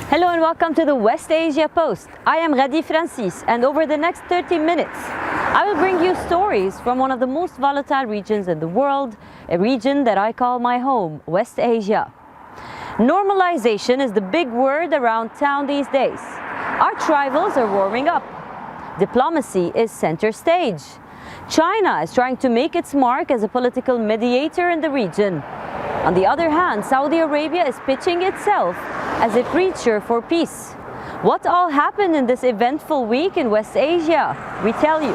Hello and welcome to the West Asia Post. I am Ghadi Francis, and over the next 30 minutes, I will bring you stories from one of the most volatile regions in the world, a region that I call my home, West Asia. Normalization is the big word around town these days. Arch rivals are warming up. Diplomacy is center stage. China is trying to make its mark as a political mediator in the region. On the other hand, Saudi Arabia is pitching itself as a preacher for peace. What all happened in this eventful week in West Asia? We tell you.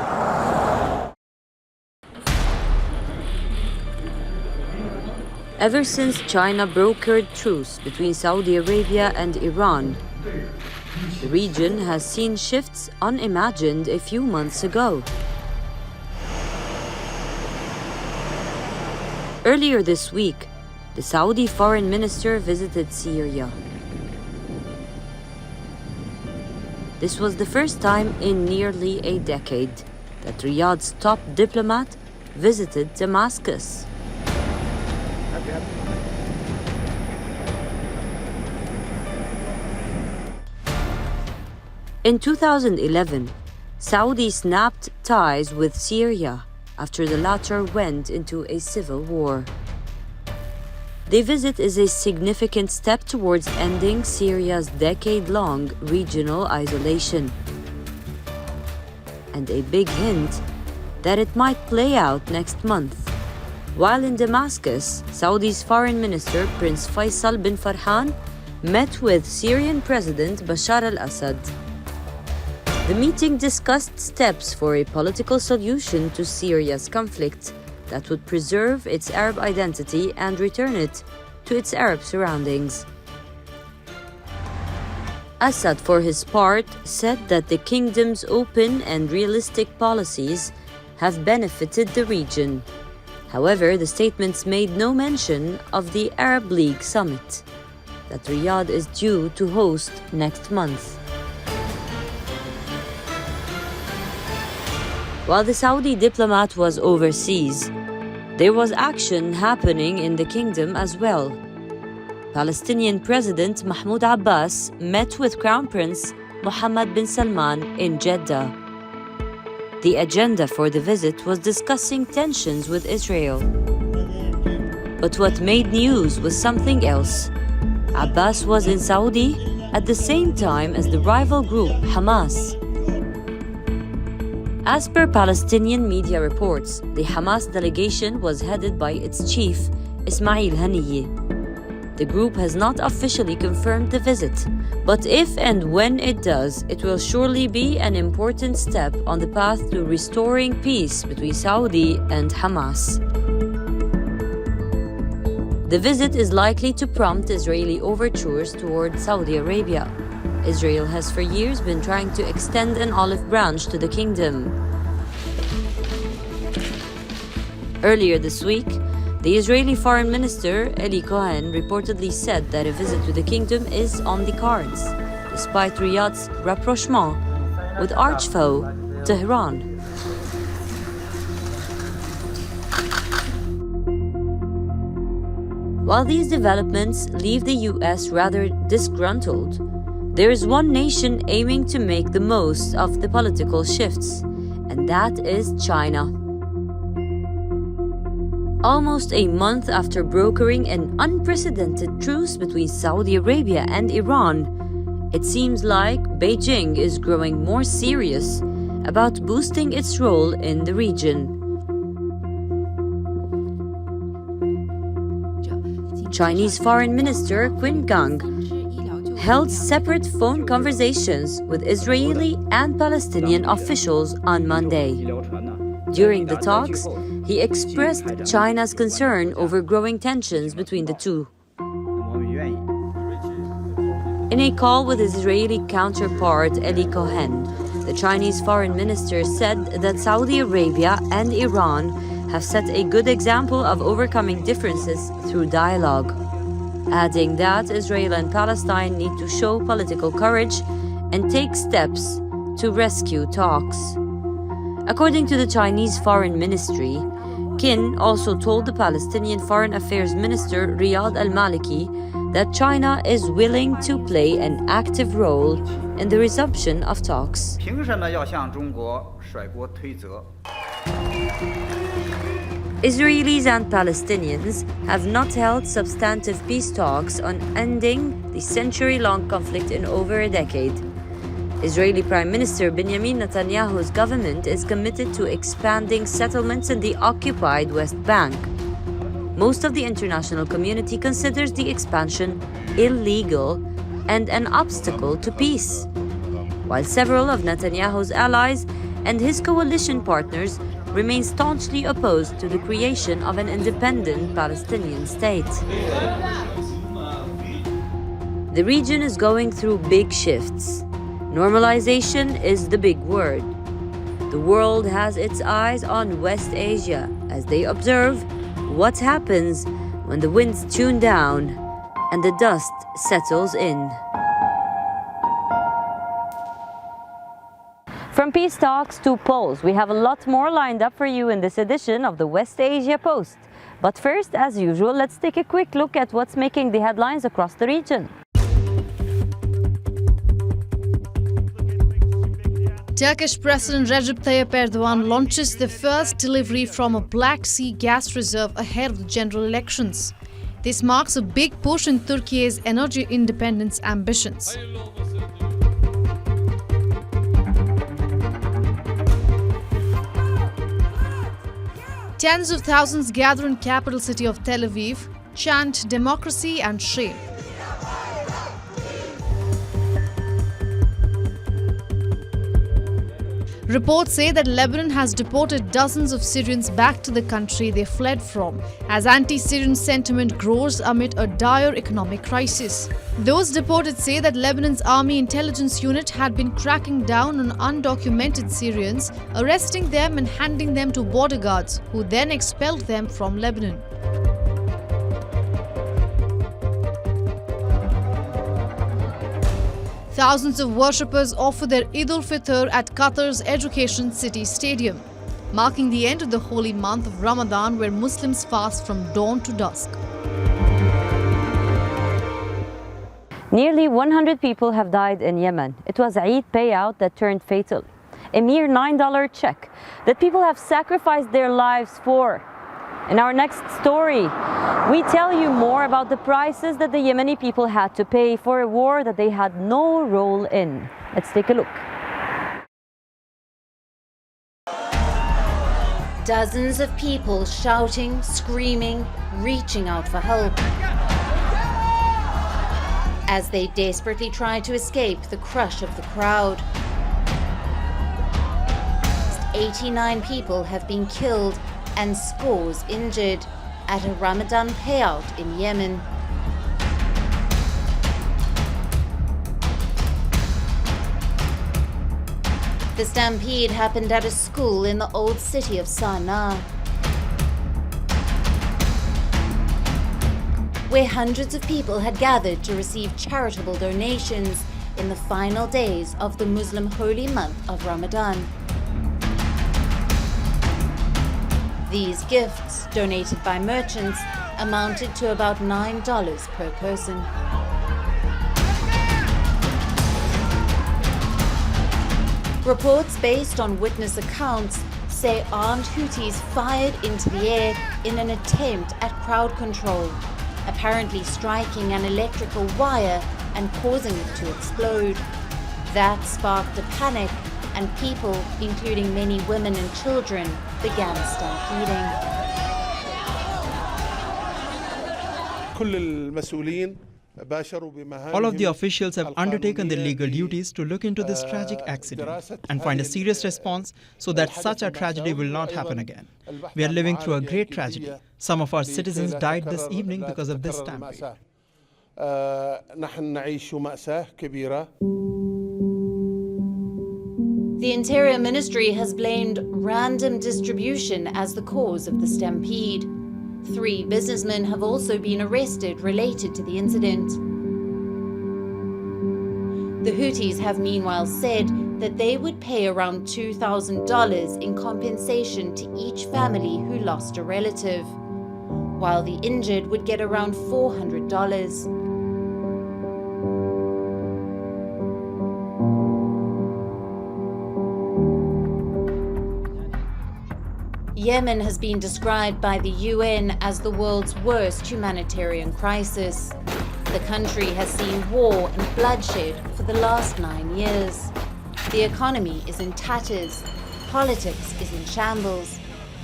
Ever since China brokered truce between Saudi Arabia and Iran, the region has seen shifts unimagined a few months ago. Earlier this week, the Saudi foreign minister visited Syria. This was the first time in nearly a decade that Riyadh's top diplomat visited Damascus. In 2011, Saudi snapped ties with Syria after the latter went into a civil war. The visit is a significant step towards ending Syria's decade-long regional isolation, and a big hint that it might play out next month. While in Damascus, Saudi's foreign minister Prince Faisal bin Farhan met with Syrian President Bashar al-Assad. The meeting discussed steps for a political solution to Syria's conflict that would preserve its Arab identity and return it to its Arab surroundings. Assad, for his part, said that the kingdom's open and realistic policies have benefited the region. However, the statements made no mention of the Arab League summit that Riyadh is due to host next month. While the Saudi diplomat was overseas, there was action happening in the kingdom as well. Palestinian President Mahmoud Abbas met with Crown Prince Mohammed bin Salman in Jeddah. The agenda for the visit was discussing tensions with Israel. But what made news was something else. Abbas was in Saudi at the same time as the rival group Hamas. As per Palestinian media reports, the Hamas delegation was headed by its chief, Ismail Haniyeh. The group has not officially confirmed the visit, but if and when it does, it will surely be an important step on the path to restoring peace between Saudi and Hamas. The visit is likely to prompt Israeli overtures toward Saudi Arabia. Israel has for years been trying to extend an olive branch to the kingdom. Earlier this week, the Israeli foreign minister Eli Cohen reportedly said that a visit to the kingdom is on the cards, despite Riyadh's rapprochement with arch-foe Tehran. While these developments leave the US rather disgruntled, there is one nation aiming to make the most of the political shifts, and that is China. Almost a month after brokering an unprecedented truce between Saudi Arabia and Iran, it seems like Beijing is growing more serious about boosting its role in the region. Chinese Foreign Minister Qin Gang held separate phone conversations with Israeli and Palestinian officials on Monday. During the talks, he expressed China's concern over growing tensions between the two. In a call with his Israeli counterpart Eli Cohen, the Chinese foreign minister said that Saudi Arabia and Iran have set a good example of overcoming differences through dialogue, adding that Israel and Palestine need to show political courage and take steps to rescue talks. According to the Chinese Foreign Ministry, Qin also told the Palestinian Foreign Affairs Minister Riyad al-Maliki that China is willing to play an active role in the resumption of talks. Israelis and Palestinians have not held substantive peace talks on ending the century-long conflict in over a decade. Israeli Prime Minister Benjamin Netanyahu's government is committed to expanding settlements in the occupied West Bank. Most of the international community considers the expansion illegal and an obstacle to peace, while several of Netanyahu's allies and his coalition partners remain staunchly opposed to the creation of an independent Palestinian state. The region is going through big shifts. Normalization is the big word. The world has its eyes on West Asia as they observe what happens when the winds tune down and the dust settles in. From peace talks to polls, we have a lot more lined up for you in this edition of the West Asia Post. But first, as usual, let's take a quick look at what's making the headlines across the region. Turkish President Recep Tayyip Erdogan launches the first delivery from a Black Sea gas reserve ahead of the general elections. This marks a big push in Turkey's energy independence ambitions. Tens of thousands gather in capital city of Tel Aviv, chant democracy and shame. Reports say that Lebanon has deported dozens of Syrians back to the country they fled from, as anti-Syrian sentiment grows amid a dire economic crisis. Those deported say that Lebanon's army intelligence unit had been cracking down on undocumented Syrians, arresting them and handing them to border guards, who then expelled them from Lebanon. Thousands of worshippers offer their Eid al-Fitr at Qatar's Education City Stadium, marking the end of the holy month of Ramadan, where Muslims fast from dawn to dusk. Nearly 100 people have died in Yemen. It was Eid payout that turned fatal. A mere $9 check that people have sacrificed their lives for. In our next story, we tell you more about the prices that the Yemeni people had to pay for a war that they had no role in. Let's take a look. Dozens of people shouting, screaming, reaching out for help as they desperately try to escape the crush of the crowd. 89 people have been killed and scores injured at a Ramadan payout in Yemen. The stampede happened at a school in the old city of Sana'a, where hundreds of people had gathered to receive charitable donations in the final days of the Muslim holy month of Ramadan. These gifts, donated by merchants, amounted to about $9 per person. Reports based on witness accounts say armed Houthis fired into the air in an attempt at crowd control, apparently striking an electrical wire and causing it to explode. That sparked a panic, and people, including many women and children, began stampeding. All of the officials have undertaken their legal duties to look into this tragic accident and find a serious response so that such a tragedy will not happen again. We are living through a great tragedy. Some of our citizens died this evening because of this stampede. The Interior Ministry has blamed random distribution as the cause of the stampede. 3 businessmen have also been arrested related to the incident. The Houthis have meanwhile said that they would pay around $2,000 in compensation to each family who lost a relative, while the injured would get around $400. Yemen has been described by the UN as the world's worst humanitarian crisis. The country has seen war and bloodshed for the last 9 years. The economy is in tatters. Politics is in shambles.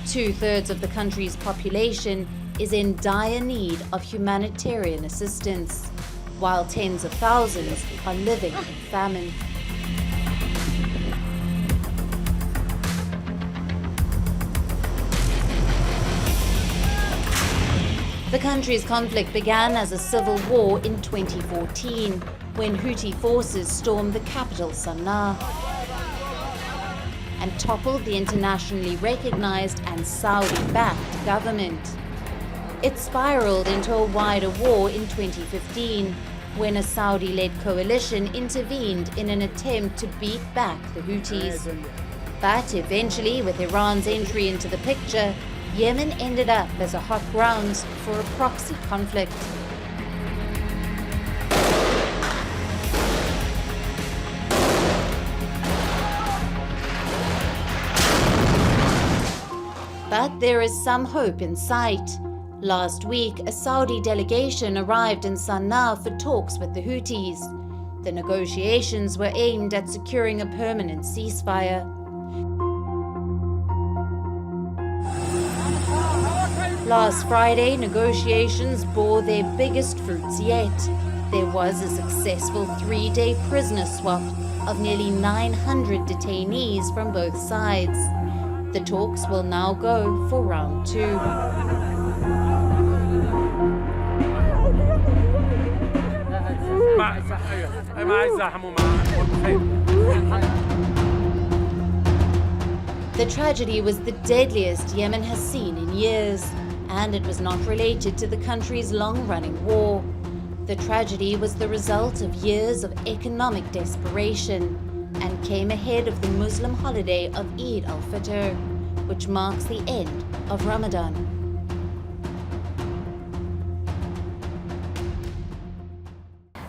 2/3 of the country's population is in dire need of humanitarian assistance, while tens of thousands are living in famine. The country's conflict began as a civil war in 2014, when Houthi forces stormed the capital Sana'a and toppled the internationally recognized and Saudi-backed government. It spiraled into a wider war in 2015, when a Saudi-led coalition intervened in an attempt to beat back the Houthis. But eventually, with Iran's entry into the picture, Yemen ended up as a hot ground for a proxy conflict. But there is some hope in sight. Last week, a Saudi delegation arrived in Sana'a for talks with the Houthis. The negotiations were aimed at securing a permanent ceasefire. Last Friday, negotiations bore their biggest fruits yet. There was a successful 3-day prisoner swap of nearly 900 detainees from both sides. The talks will now go for round 2. The tragedy was the deadliest Yemen has seen in years, and it was not related to the country's long-running war. The tragedy was the result of years of economic desperation and came ahead of the Muslim holiday of Eid al-Fitr, which marks the end of Ramadan.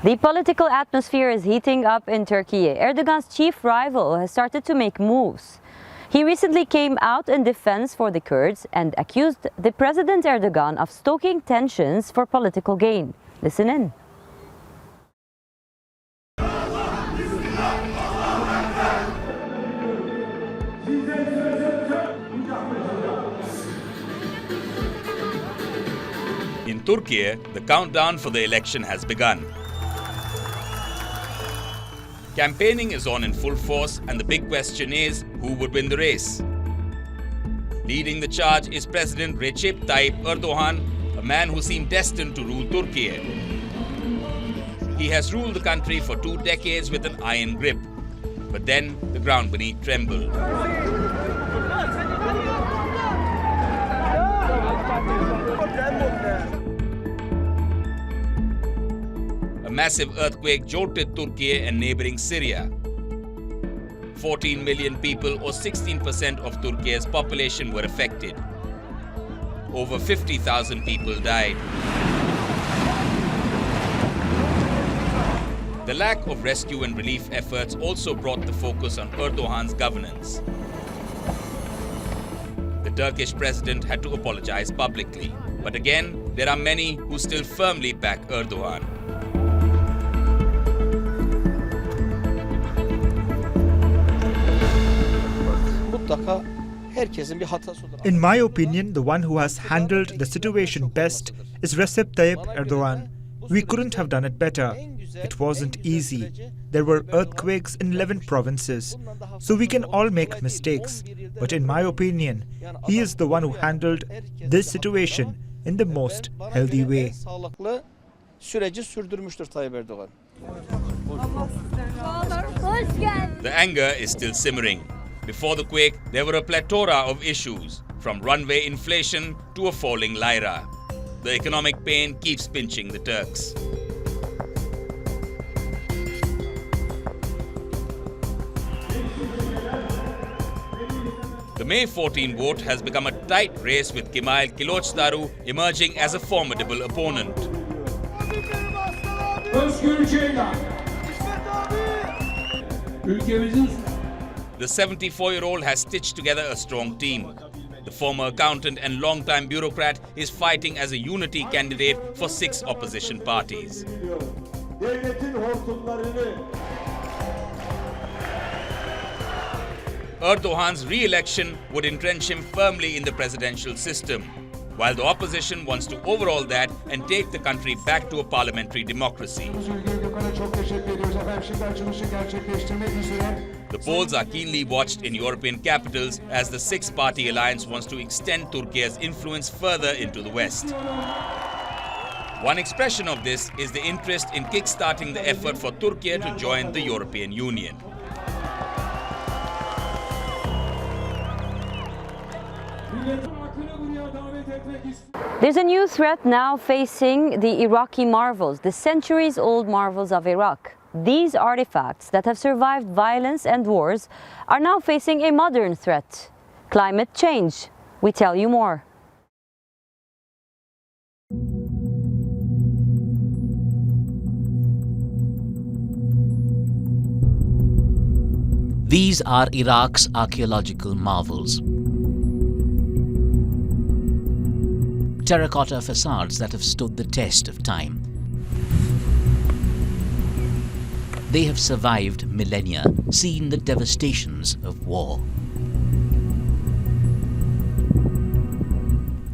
The political atmosphere is heating up in Turkey. Erdogan's chief rival has started to make moves. He recently came out in defense for the Kurds and accused the President Erdogan of stoking tensions for political gain. Listen in. In Turkey, the countdown for the election has begun. Campaigning is on in full force, and the big question is, who would win the race? Leading the charge is President Recep Tayyip Erdogan, a man who seemed destined to rule Turkey. He has ruled the country for 2 decades with an iron grip. But then the ground beneath trembled. A massive earthquake jolted Turkey and neighboring Syria. 14 million people, or 16% of Turkey's population, were affected. Over 50,000 people died. The lack of rescue and relief efforts also brought the focus on Erdogan's governance. The Turkish president had to apologize publicly. But again, there are many who still firmly back Erdogan. In my opinion, the one who has handled the situation best is Recep Tayyip Erdogan. We couldn't have done it better. It wasn't easy. There were earthquakes in 11 provinces. So we can all make mistakes. But in my opinion, he is the one who handled this situation in the most healthy way. The anger is still simmering. Before the quake, there were a plethora of issues, from runaway inflation to a falling lira. The economic pain keeps pinching the Turks. The May 14 vote has become a tight race, with Kemal Kılıçdaroğlu emerging as a formidable opponent. The 74-year-old has stitched together a strong team. The The former accountant and long-time bureaucrat is fighting as a unity candidate for 6 opposition parties. Erdogan's re-election would entrench him firmly in the presidential system, while the opposition wants to overhaul that and take the country back to a parliamentary democracy. The polls are keenly watched in European capitals as the 6-party alliance wants to extend Turkey's influence further into the West. One expression of this is the interest in kick-starting the effort for Turkey to join the European Union. There's a new threat now facing the Iraqi marvels, the centuries-old marvels of Iraq. These artifacts that have survived violence and wars are now facing a modern threat: climate change. We tell you more. These are Iraq's archaeological marvels. Terracotta facades that have stood the test of time. They have survived millennia, seen the devastations of war.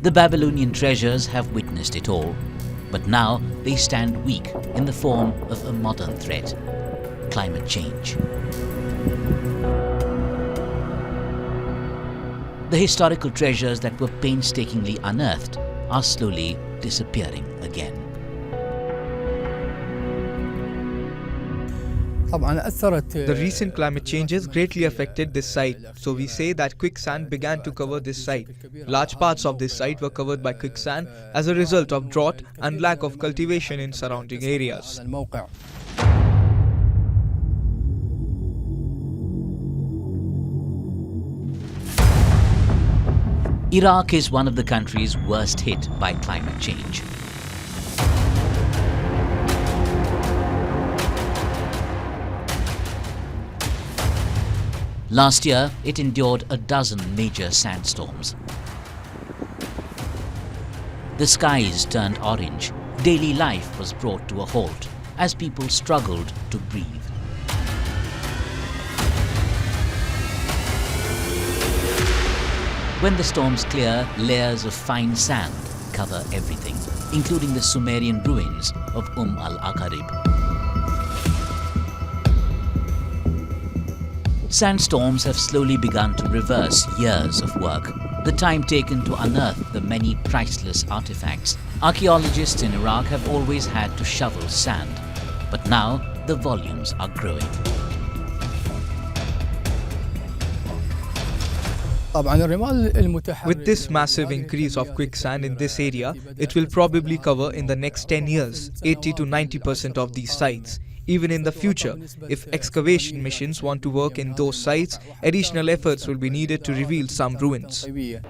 The Babylonian treasures have witnessed it all, but now they stand weak in the form of a modern threat: climate change. The historical treasures that were painstakingly unearthed are slowly disappearing again. The recent climate changes greatly affected this site, so we say that quicksand began to cover this site. Large parts of this site were covered by quicksand as a result of drought and lack of cultivation in surrounding areas. Iraq is one of the countries worst hit by climate change. Last year, it endured a dozen major sandstorms. The skies turned orange. Daily life was brought to a halt as people struggled to breathe. When the storms clear, layers of fine sand cover everything, including the Sumerian ruins of al-Aqarib. Sandstorms have slowly begun to reverse years of work, the time taken to unearth the many priceless artifacts. Archaeologists in Iraq have always had to shovel sand, but now the volumes are growing. With this massive increase of quicksand in this area, it will probably cover in the next 10 years 80 to 90% of these sites. Even in the future, if excavation missions want to work in those sites, additional efforts will be needed to reveal some ruins. In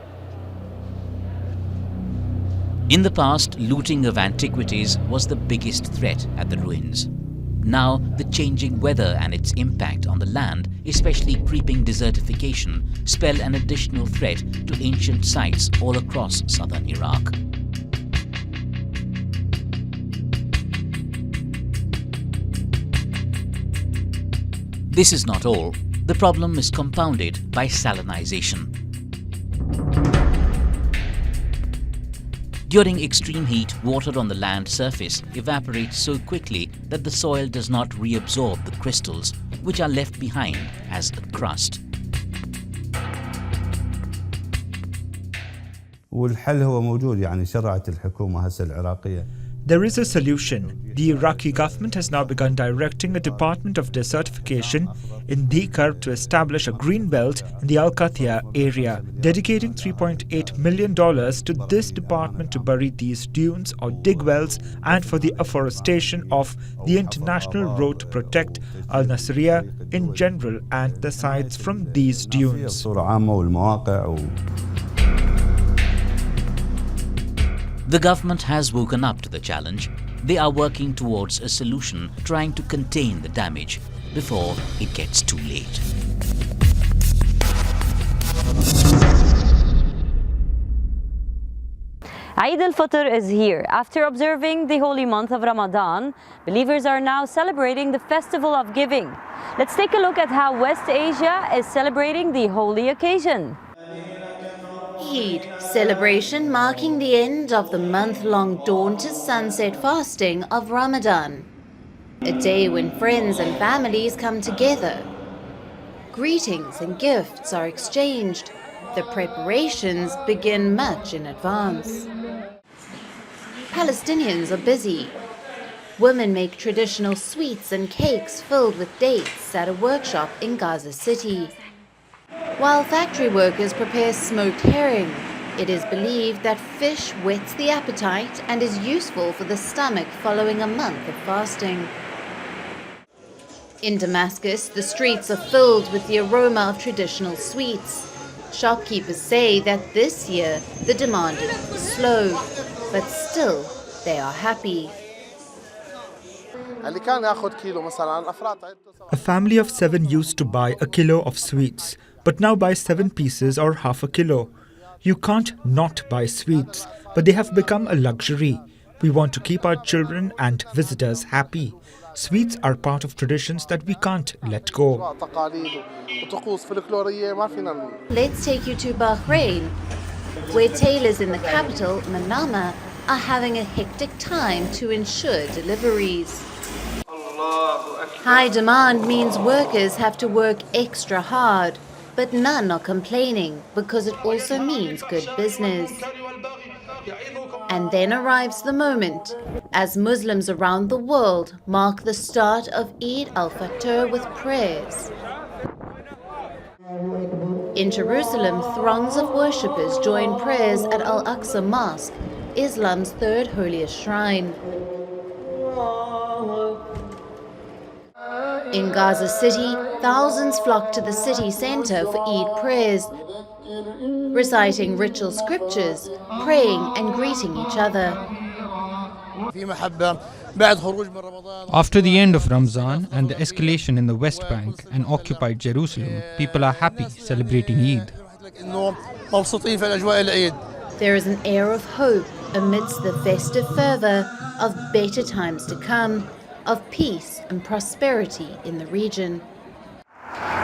the past, looting of antiquities was the biggest threat at the ruins. Now, the changing weather and its impact on the land, especially creeping desertification, spell an additional threat to ancient sites all across southern Iraq. This is not all. The problem is compounded by salinization. During extreme heat, water on the land surface evaporates so quickly that the soil does not reabsorb the crystals, which are left behind as a crust. والحل هو موجود يعني شرعت الحكومة هسه العراقية. There is a solution. The Iraqi government has now begun directing a department of desertification in Dhikar to establish a green belt in the Al-Qathia area, dedicating $3.8 million to this department to bury these dunes or dig wells and for the afforestation of the international road to protect Al-Nasiriyah in general and the sites from these dunes. The government has woken up to the challenge. They are working towards a solution, trying to contain the damage before it gets too late. Eid al-Fitr is here. After observing the holy month of Ramadan, believers are now celebrating the festival of giving. Let's take a look at how West Asia is celebrating the holy occasion. Eid celebration marking the end of the month-long dawn to sunset fasting of Ramadan. A day when friends and families come together. Greetings and gifts are exchanged. The preparations begin much in advance. Palestinians are busy. Women make traditional sweets and cakes filled with dates at a workshop in Gaza City. While factory workers prepare smoked herring, it is believed that fish whets the appetite and is useful for the stomach following a month of fasting. In Damascus, the streets are filled with the aroma of traditional sweets. Shopkeepers say that this year the demand is slow, but still they are happy. A family of 7 used to buy a kilo of sweets, but now buy 7 pieces or half a kilo. You can't not buy sweets, but they have become a luxury. We want to keep our children and visitors happy. Sweets are part of traditions that we can't let go. Let's take you to Bahrain, where tailors in the capital, Manama, are having a hectic time to ensure deliveries. High demand means workers have to work extra hard, but none are complaining because it also means good business. And then arrives the moment, as Muslims around the world mark the start of Eid al-Fitr with prayers. In Jerusalem, throngs of worshippers join prayers at Al-Aqsa Mosque, Islam's third holiest shrine. In Gaza City, thousands flock to the city center for Eid prayers, reciting ritual scriptures, praying and greeting each other. After the end of Ramzan and the escalation in the West Bank and occupied Jerusalem, people are happy celebrating Eid. There is an air of hope amidst the festive fervor of better times to come, of peace and prosperity in the region.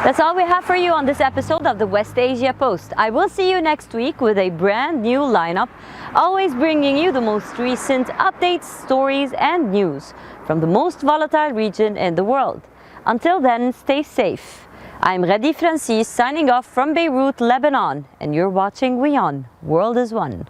That's all we have for you on this episode of the West Asia Post. I will see you next week with a brand new lineup, always bringing you the most recent updates, stories and news from the most volatile region in the world. Until then, stay safe. I'm Ghadi Francis signing off from Beirut, Lebanon, and you're watching WION World is One.